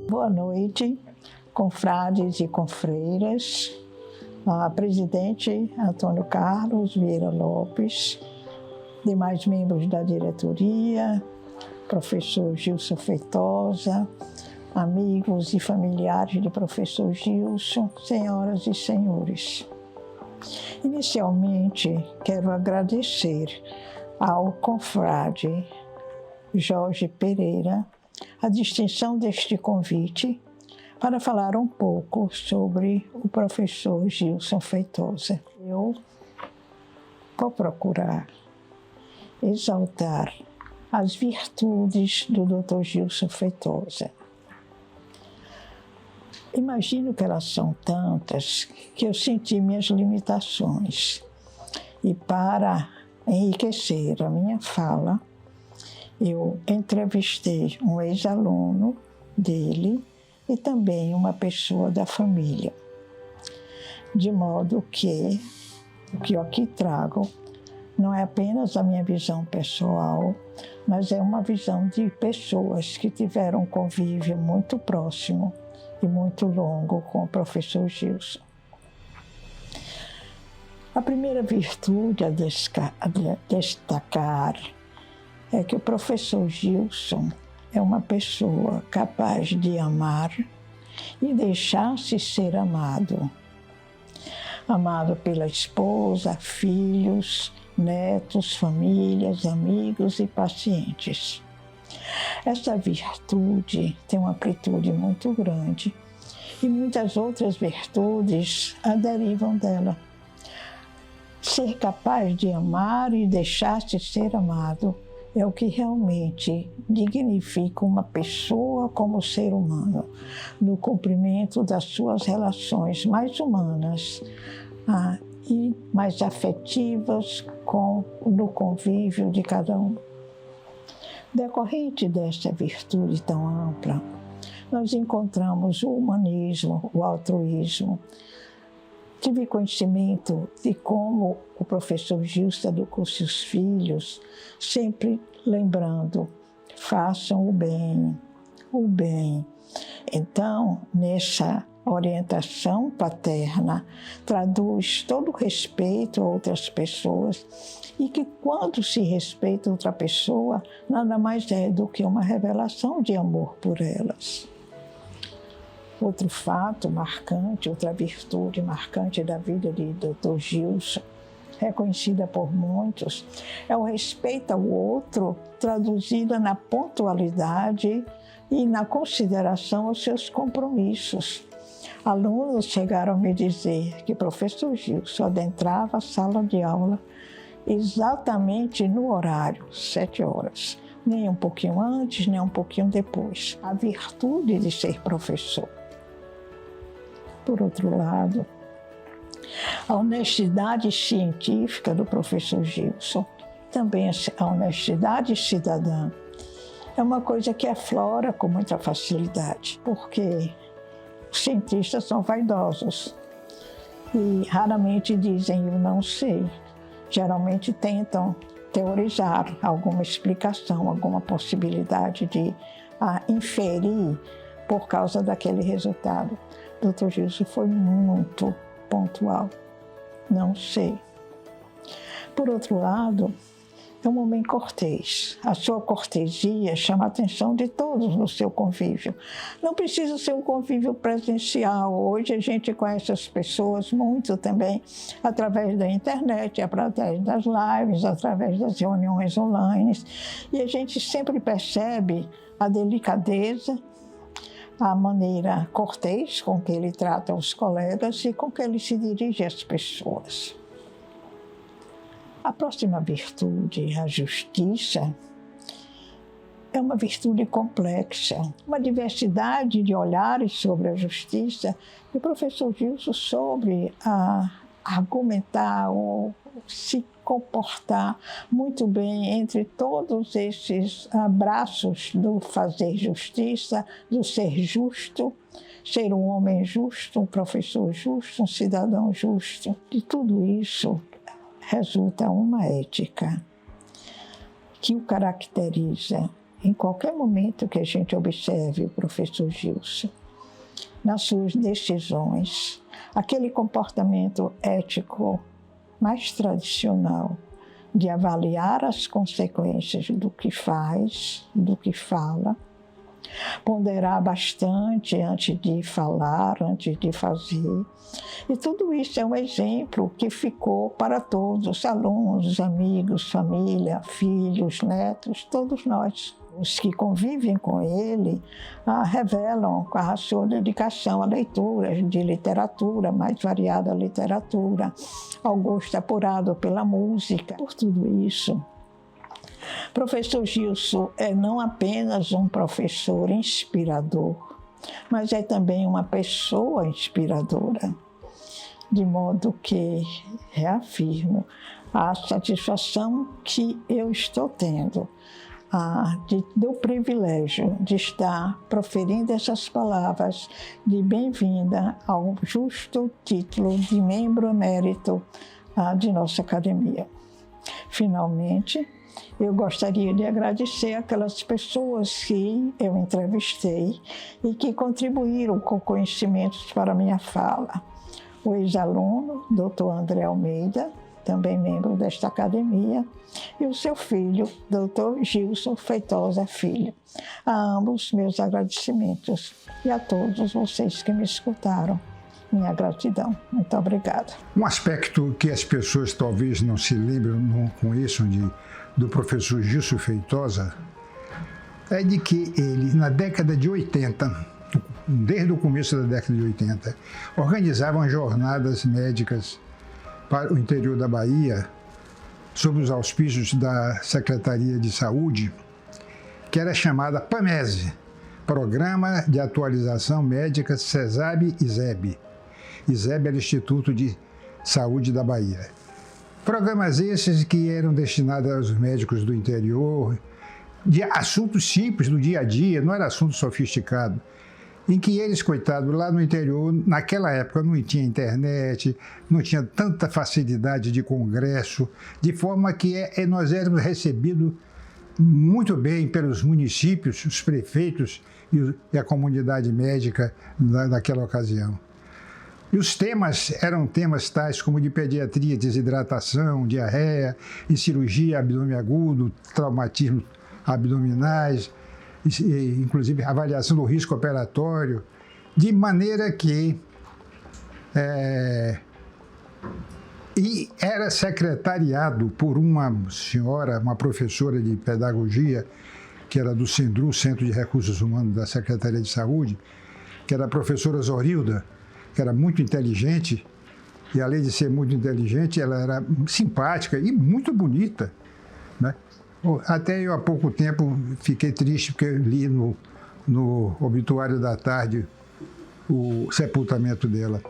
Boa noite, confrades e confreiras, presidente Antônio Carlos Vieira Lopes, demais membros da diretoria, professor Gilson Feitosa, amigos e familiares de professor Gilson, senhoras e senhores. Inicialmente, quero agradecer ao confrade Jorge Pereira a distinção deste convite para falar um pouco sobre o professor Gilson Feitosa. Eu vou procurar exaltar as virtudes do Dr. Gilson Feitosa. Imagino que elas são tantas que eu senti minhas limitações. E para enriquecer a minha fala, eu entrevistei um ex-aluno dele e também uma pessoa da família. De modo que o que eu aqui trago não é apenas a minha visão pessoal, mas é uma visão de pessoas que tiveram um convívio muito próximo e muito longo com o professor Gilson. A primeira virtude a destacar é que o professor Gilson é uma pessoa capaz de amar e deixar-se ser amado. Amado pela esposa, filhos, netos, famílias, amigos e pacientes. Essa virtude tem uma amplitude muito grande e muitas outras virtudes a derivam dela. Ser capaz de amar e deixar-se ser amado é o que realmente dignifica uma pessoa como ser humano, no cumprimento das suas relações mais humanas e mais afetivas no convívio de cada um. Decorrente desta virtude tão ampla, nós encontramos o humanismo, o altruísmo. Tive conhecimento de como o professor Gilson educou seus filhos, sempre lembrando, façam o bem, o bem. Então, nessa orientação paterna, traduz todo o respeito a outras pessoas e que quando se respeita outra pessoa, nada mais é do que uma revelação de amor por elas. Outro fato marcante, outra virtude marcante da vida de Dr. Gilson, reconhecida por muitos, é o respeito ao outro, traduzida na pontualidade e na consideração aos seus compromissos. Alunos chegaram a me dizer que o professor Gilson adentrava a sala de aula exatamente no horário, 7 horas, nem um pouquinho antes, nem um pouquinho depois. A virtude de ser professor. Por outro lado, a honestidade científica do professor Gilson, também a honestidade cidadã, é uma coisa que aflora com muita facilidade, porque os cientistas são vaidosos e raramente dizem eu não sei. Geralmente tentam teorizar alguma explicação, alguma possibilidade de inferir por causa daquele resultado. Dr. Gilson foi muito pontual. Não sei. Por outro lado, é um homem cortês. A sua cortesia chama a atenção de todos no seu convívio. Não precisa ser um convívio presencial. Hoje a gente conhece as pessoas muito também através da internet, através das lives, através das reuniões online. E a gente sempre percebe a delicadeza, a maneira cortês com que ele trata os colegas e com que ele se dirige às pessoas. A próxima virtude, a justiça, é uma virtude complexa, uma diversidade de olhares sobre a justiça. E o professor Gilson soube argumentar ou se comportar muito bem entre todos esses braços do fazer justiça, do ser justo, ser um homem justo, um professor justo, um cidadão justo. De tudo isso resulta uma ética que o caracteriza em qualquer momento que a gente observe o professor Gilson, nas suas decisões, aquele comportamento ético mais tradicional de avaliar as consequências do que faz, do que fala, ponderar bastante antes de falar, antes de fazer. E tudo isso é um exemplo que ficou para todos, os alunos, amigos, família, filhos, netos, todos nós. Os que convivem com ele revelam a sua dedicação a leituras de literatura, mais variada literatura, ao gosto apurado pela música, por tudo isso. Professor Gilson é não apenas um professor inspirador, mas é também uma pessoa inspiradora, de modo que reafirmo a satisfação que eu estou tendo do privilégio de estar proferindo essas palavras de bem-vinda ao justo título de membro emérito de nossa academia. Finalmente, eu gostaria de agradecer aquelas pessoas que eu entrevistei e que contribuíram com conhecimentos para a minha fala. O ex-aluno, Dr. André Almeida, também membro desta academia, e o seu filho, Dr. Gilson Feitosa Filho. A ambos meus agradecimentos e a todos vocês que me escutaram, minha gratidão. Muito obrigada. Um aspecto que as pessoas talvez não se lembrem, não conheçam do professor Gilson Feitosa, é de que ele, na década de 80, desde o começo da década de 80, organizavam jornadas médicas para o interior da Bahia, sob os auspícios da Secretaria de Saúde, que era chamada PAMESE, Programa de Atualização Médica CESAB-ISEB. ISEB era o Instituto de Saúde da Bahia. Programas esses que eram destinados aos médicos do interior, de assuntos simples do dia a dia, não era assunto sofisticado, em que eles, coitados, lá no interior, naquela época não tinha internet, não tinha tanta facilidade de congresso, de forma que nós éramos recebidos muito bem pelos municípios, os prefeitos e a comunidade médica naquela ocasião. E os temas eram temas tais como de pediatria, desidratação, diarreia, e cirurgia, abdômen agudo, traumatismo abdominais, inclusive avaliação do risco operatório, de maneira que e era secretariado por uma senhora, uma professora de pedagogia, que era do CENDRU, Centro de Recursos Humanos da Secretaria de Saúde, que era a professora Zorilda, que era muito inteligente, e além de ser muito inteligente, ela era simpática e muito bonita, né? Até eu, há pouco tempo, fiquei triste porque li no obituário da tarde o sepultamento dela.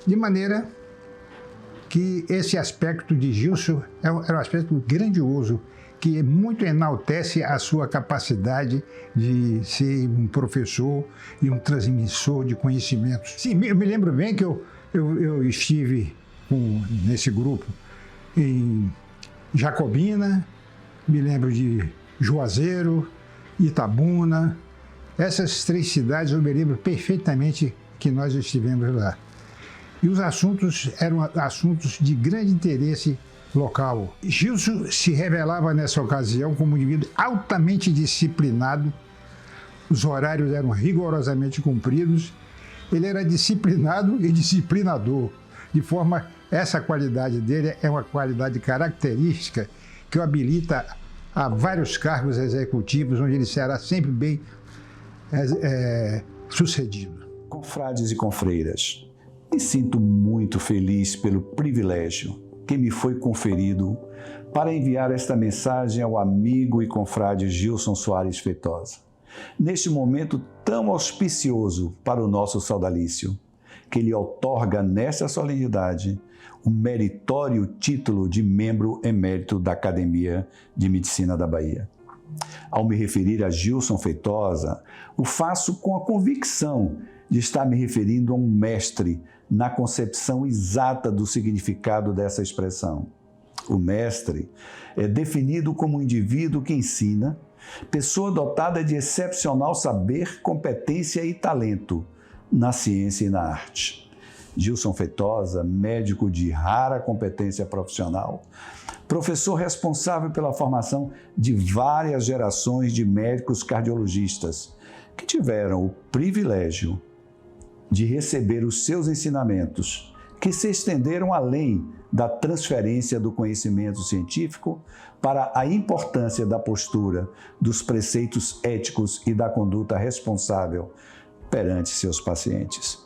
De maneira que esse aspecto de Gilson é um aspecto grandioso, que muito enaltece a sua capacidade de ser um professor e um transmissor de conhecimentos. Sim, eu me lembro bem que eu estive nesse grupo em Jacobina, me lembro de Juazeiro, Itabuna. Essas três cidades eu me lembro perfeitamente que nós estivemos lá. E os assuntos eram assuntos de grande interesse local. Gilson se revelava nessa ocasião como um indivíduo altamente disciplinado, os horários eram rigorosamente cumpridos, ele era disciplinado e disciplinador, de forma, essa qualidade dele é uma qualidade característica que o habilita a vários cargos executivos, onde ele será sempre bem sucedido. Confrades e confreiras, me sinto muito feliz pelo privilégio que me foi conferido para enviar esta mensagem ao amigo e confrade Gilson Soares Feitosa, neste momento tão auspicioso para o nosso saudalício, que lhe outorga nesta solenidade o meritório título de membro emérito da Academia de Medicina da Bahia. Ao me referir a Gilson Feitosa, o faço com a convicção de estar me referindo a um mestre na concepção exata do significado dessa expressão. O mestre é definido como um indivíduo que ensina, pessoa dotada de excepcional saber, competência e talento na ciência e na arte. Gilson Feitosa, médico de rara competência profissional, professor responsável pela formação de várias gerações de médicos cardiologistas que tiveram o privilégio de receber os seus ensinamentos, que se estenderam além da transferência do conhecimento científico para a importância da postura, dos preceitos éticos e da conduta responsável perante seus pacientes.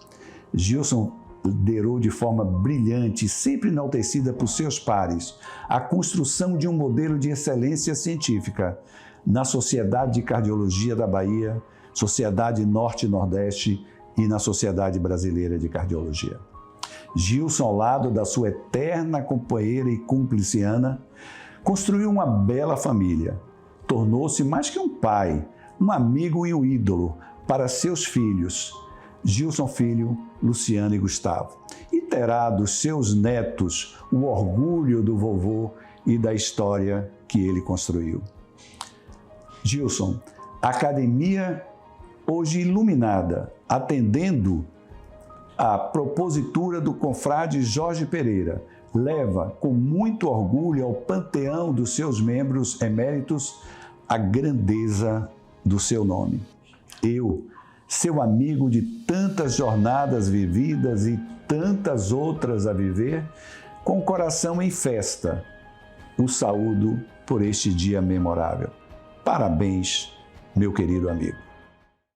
Gilson liderou de forma brilhante, sempre enaltecida por seus pares, a construção de um modelo de excelência científica na Sociedade de Cardiologia da Bahia, Sociedade Norte-Nordeste e na Sociedade Brasileira de Cardiologia. Gilson, ao lado da sua eterna companheira e cúmplice Ana, construiu uma bela família. Tornou-se mais que um pai, um amigo e um ídolo para seus filhos, Gilson Filho, Luciano e Gustavo. E terá dos seus netos o orgulho do vovô e da história que ele construiu. Gilson, academia hoje iluminada, atendendo à propositura do confrade Jorge Pereira, leva com muito orgulho ao panteão dos seus membros eméritos a grandeza do seu nome. Eu, seu amigo de tantas jornadas vividas e tantas outras a viver, com o coração em festa, o saúdo por este dia memorável. Parabéns, meu querido amigo.